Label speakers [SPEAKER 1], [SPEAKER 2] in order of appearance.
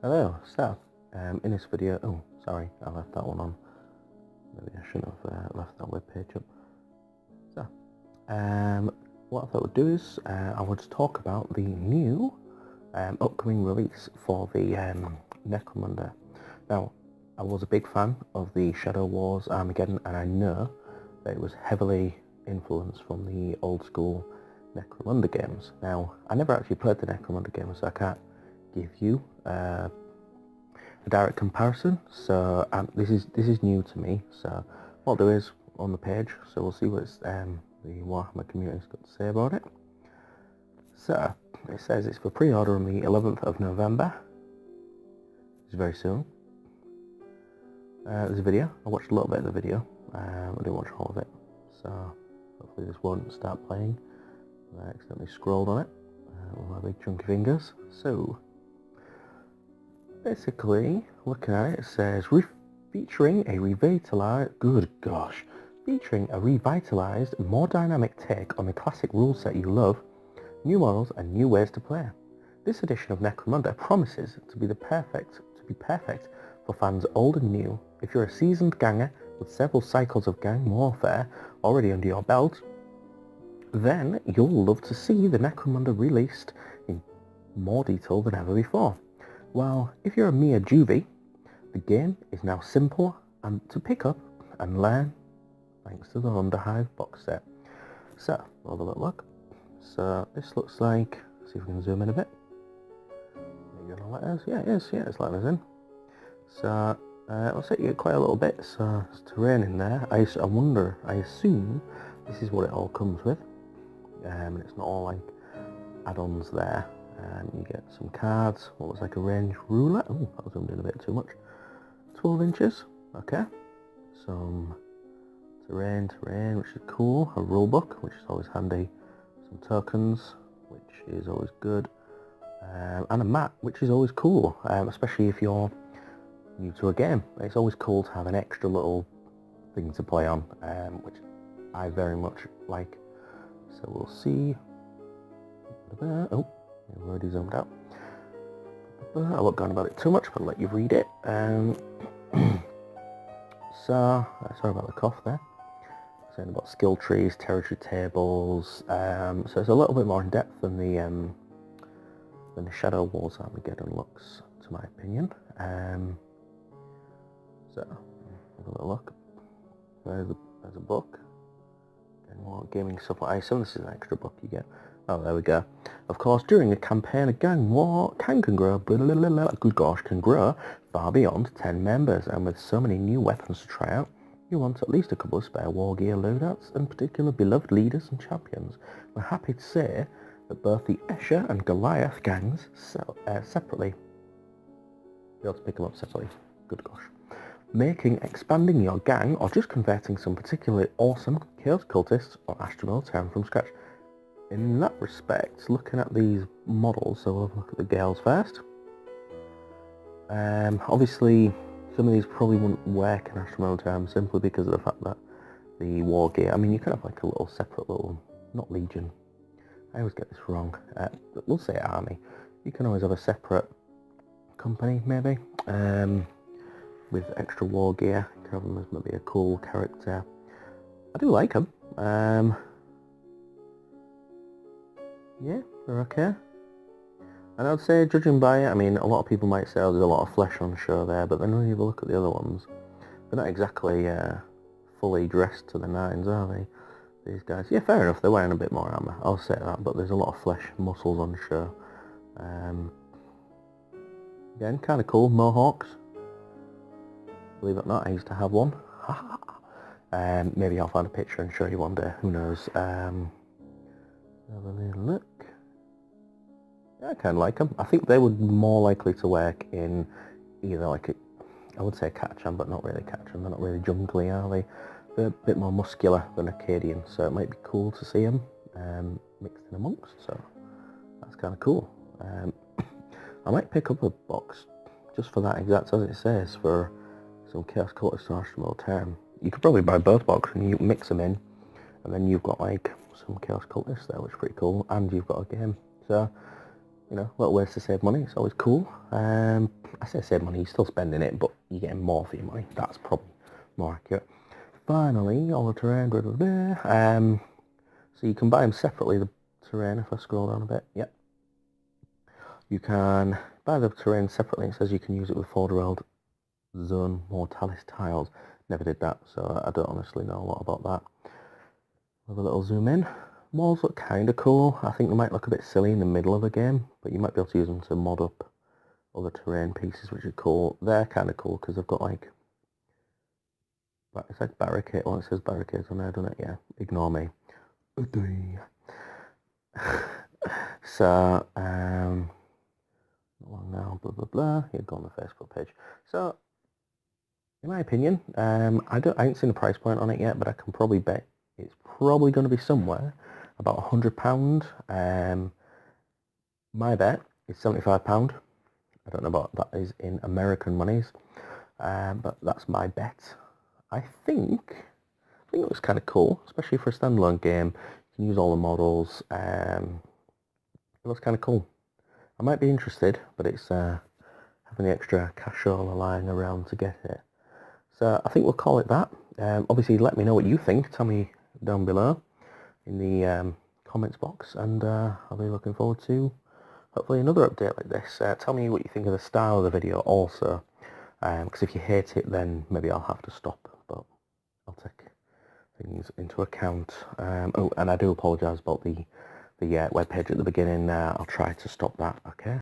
[SPEAKER 1] Hello, so in this video, oh sorry, I left that one on. Maybe I shouldn't have left that web page up. So, what I thought we'd do is I would talk about the new upcoming release for the Necromunda. Now, I was a big fan of the Shadow Wars Armageddon, and I know that it was heavily influenced from the old school Necromunda games. Now, I never actually played the Necromunda games, so I can't give you a direct comparison. So this is new to me. So what I'll do is on the page. So we'll see what the Warhammer community's got to say about it. So it says it's for pre-order on the 11th of November. It's very soon. There's a video. I watched a little bit of the video. I didn't watch all of it. So hopefully this won't start playing. I accidentally scrolled on it with my big chunky fingers. So basically, looking at it, it says featuring a revitalized, more dynamic take on the classic rule set you love, new models and new ways to play. This edition of Necromunda promises to be perfect for fans old and new. If you're a seasoned ganger with several cycles of gang warfare already under your belt, then you'll love to see the Necromunda released in more detail than ever before. While if you're a mere juvie, the game is now simple and to pick up and learn thanks to the Underhive box set. So, we'll have a little look. So this looks like, see if we can zoom in a bit. Are you gonna let us? Yeah, it is. Yeah, it's letting us in. So looks like you get quite a little bit. So there's terrain in there. I assume this is what it all comes with. And it's not all like add-ons there. You get some cards, what looks like a range ruler. Oh, that was zoomed in a bit too much. 12 inches, okay. Some terrain, which is cool. A rule book, which is always handy. Some tokens, which is always good. And a map, which is always cool, especially if you're new to a game. It's always cool to have an extra little thing to play on, which I very much like. So we'll see. Oh. I've already zoomed out. I won't go on about it too much, but I'll let you read it. So, sorry about the cough there. Saying about skill trees, territory tables. So it's a little bit more in depth than the Shadow Wars Armageddon looks, to my opinion. So, have a little look. There's a book. And more gaming stuff. I assume this is an extra book you get. Oh, there we go. Of course, during a campaign, a gang war can grow far beyond 10 members, and with so many new weapons to try out, you want at least a couple of spare war gear loadouts and particular beloved leaders and champions. We're happy to say that both the Escher and Goliath gangs sell separately. Be able to pick them up separately. Good gosh. Making expanding your gang or just converting some particularly awesome Chaos Cultists or Astral Town from scratch. In that respect, looking at these models, so we'll look at the Gales first. Obviously, some of these probably wouldn't work in Astral Town simply because of the fact that the war gear. I mean, you could have like a little separate little, not legion. I always get this wrong. We'll say army. You can always have a separate company, maybe, with extra war gear. You can have them as maybe a cool character. I do like them. Yeah, they're okay. And I'd say, judging by it, I mean, a lot of people might say, oh, there's a lot of flesh on show there, but then when you have a look at the other ones, they're not exactly fully dressed to the nines, are they? These guys. Yeah, fair enough, they're wearing a bit more armour, I'll say that, but there's a lot of flesh, muscles on show. Again, kind of cool, mohawks. Believe it or not, I used to have one. Maybe I'll find a picture and show you one day, who knows. Have a little look. Yeah, I kind of like them. I think they would more likely to work in either like I would say Catachan, but not really Catachan. They're not really jungly, are they? They're a bit more muscular than Acadian, so it might be cool to see them mixed in amongst. So that's kind of cool. I might pick up a box just for that, exact as it says, for some Chaos Cultist Arsenal term. You could probably buy both boxes and you mix them in, and then you've got like some Chaos Cultists there, which is pretty cool, and you've got a game. So you know, little ways to save money. It's always cool. I say save money, you're still spending it, but you're getting more for your money. That's probably more accurate. Finally, all the terrain, blah, blah, blah. So you can buy them separately, the terrain, if I scroll down a bit. Yep. You can buy the terrain separately. It says you can use it with Forge Zone Mortalis tiles. Never did that, so I don't honestly know a lot about that. With a little zoom in. Walls look kind of cool. I think they might look a bit silly in the middle of a game, but you might be able to use them to mod up other terrain pieces, which are cool. They're kind of cool because they've got like, it's like barricade. Well, it says barricades on there, doesn't it? Yeah, ignore me. So, now, blah, blah, blah. You've gone on the Facebook page. So, in my opinion, I ain't seen the price point on it yet, but I can probably bet it's probably going to be somewhere about £100. My bet is £75. I don't know what that is in American monies, but that's my bet. I think it looks kind of cool, especially for a standalone game. You can use all the models. It looks kind of cool. I might be interested, but it's having the extra cashola lying around to get it. So I think we'll call it that. Obviously, let me know what you think. Tell me down below in the comments box, and I'll be looking forward to hopefully another update like this. Tell me what you think of the style of the video also, because if you hate it, then maybe I'll have to stop, but I'll take things into account. Oh, and I do apologise about the web page at the beginning. I'll try to stop that, okay?